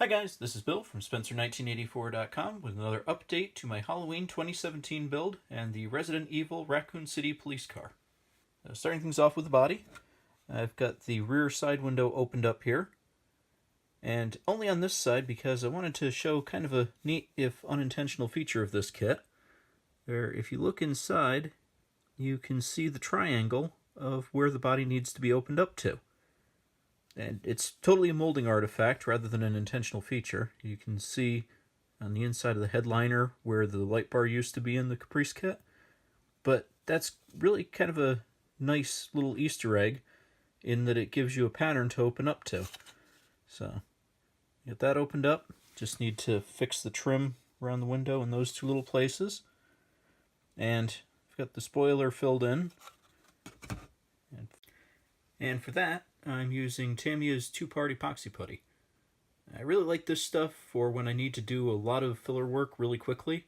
Hi guys, this is Bill from Spencer1984.com with another update to my Halloween 2017 build and the Resident Evil Raccoon City police car. Starting things off with the body, I've got the rear side window opened up here, and only on this side because I wanted to show kind of a neat, if unintentional, feature of this kit, where if you look inside, you can see the triangle of where the body needs to be opened up to. And it's totally a molding artifact rather than an intentional feature. You can see on the inside of the headliner where the light bar used to be in the Caprice kit. But that's really kind of a nice little Easter egg in that it gives you a pattern to open up to. So, get that opened up. Just need to fix the trim around the window in those two little places. And I've got the spoiler filled in. And for that, I'm using Tamiya's two-part epoxy putty. I really like this stuff for when I need to do a lot of filler work really quickly,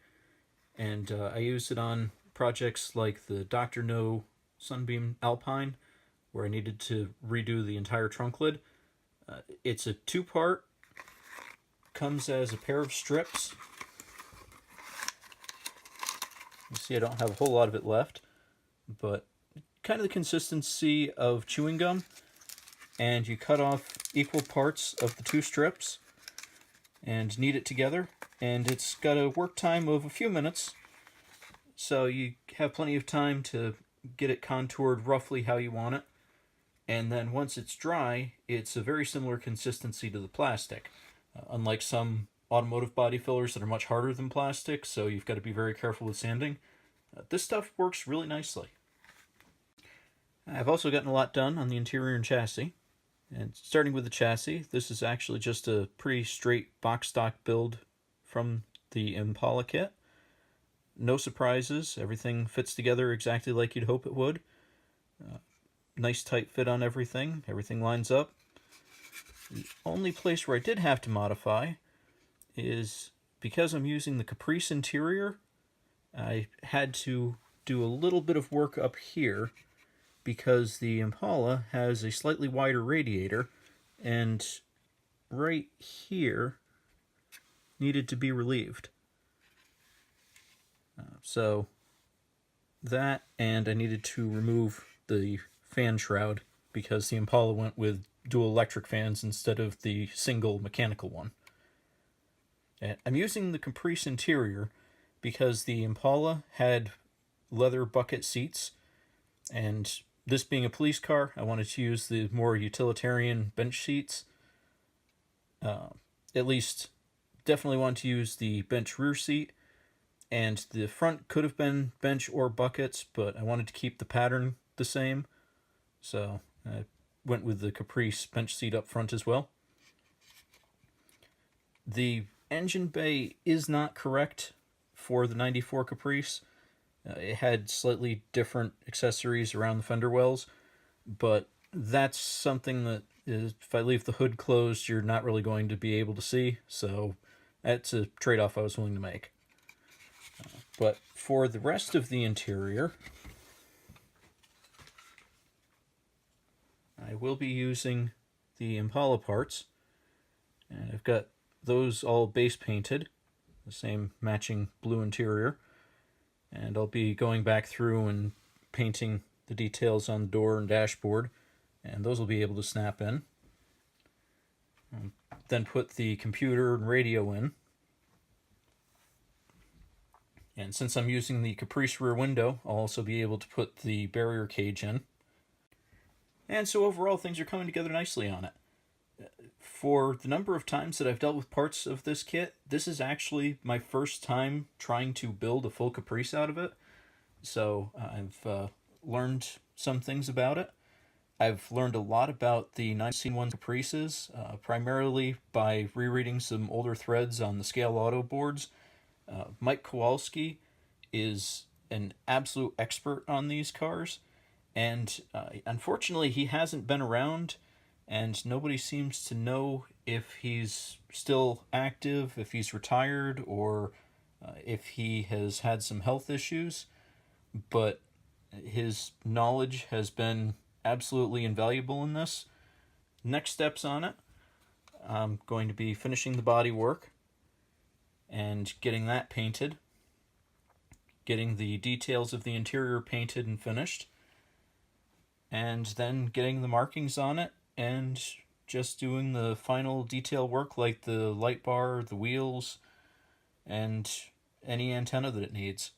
and I use it on projects like the Dr. No Sunbeam Alpine, where I needed to redo the entire trunk lid. It's a two-part, comes as a pair of strips. You see I don't have a whole lot of it left, but kind of the consistency of chewing gum, and you cut off equal parts of the two strips and knead it together, and it's got a work time of a few minutes, so you have plenty of time to get it contoured roughly how you want it. And then once it's dry, it's a very similar consistency to the plastic, unlike some automotive body fillers that are much harder than plastic, so you've got to be very careful with sanding. This stuff works really nicely. I've also gotten a lot done on the interior and chassis. And starting with the chassis, this is actually just a pretty straight box stock build from the Impala kit. No surprises, everything fits together exactly like you'd hope it would. Nice tight fit on everything, everything lines up. The only place where I did have to modify is because I'm using the Caprice interior, I had to do a little bit of work up here, because the Impala has a slightly wider radiator, and right here needed to be relieved. So that, and I needed to remove the fan shroud because the Impala went with dual electric fans instead of the single mechanical one. And I'm using the Caprice interior because the Impala had leather bucket seats, and this being a police car, I wanted to use the more utilitarian bench seats. At least, definitely want to use the bench rear seat. And the front could have been bench or buckets, but I wanted to keep the pattern the same. So I went with the Caprice bench seat up front as well. The engine bay is not correct for the 94 Caprice. It had slightly different accessories around the fender wells, but that's something that if I leave the hood closed, you're not really going to be able to see, so that's a trade-off I was willing to make. But for the rest of the interior, I will be using the Impala parts, and I've got those all base painted, the same matching blue interior. And I'll be going back through and painting the details on the door and dashboard, and those will be able to snap in. And then put the computer and radio in. And since I'm using the Caprice rear window, I'll also be able to put the barrier cage in. And so overall, things are coming together nicely on it. For the number of times that I've dealt with parts of this kit, this is actually my first time trying to build a full Caprice out of it. So I've learned some things about it. I've learned a lot about the 1901 Caprices, primarily by rereading some older threads on the Scale Auto boards. Mike Kowalski is an absolute expert on these cars, and unfortunately he hasn't been around, and nobody seems to know if he's still active, if he's retired, or if he has had some health issues. But his knowledge has been absolutely invaluable in this. Next steps on it, I'm going to be finishing the body work and getting that painted, getting the details of the interior painted and finished, and then getting the markings on it and just doing the final detail work like the light bar, the wheels, and any antenna that it needs.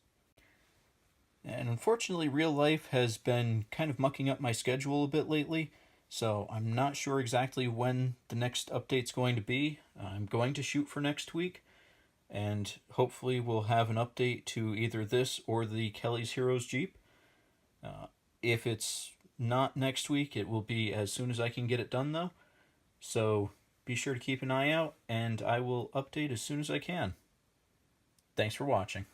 And unfortunately, real life has been kind of mucking up my schedule a bit lately, so I'm not sure exactly when the next update's going to be. I'm going to shoot for next week, and hopefully we'll have an update to either this or the Kelly's Heroes Jeep. If it's not next week, it will be as soon as I can get it done, though. So be sure to keep an eye out, and I will update as soon as I can. Thanks for watching.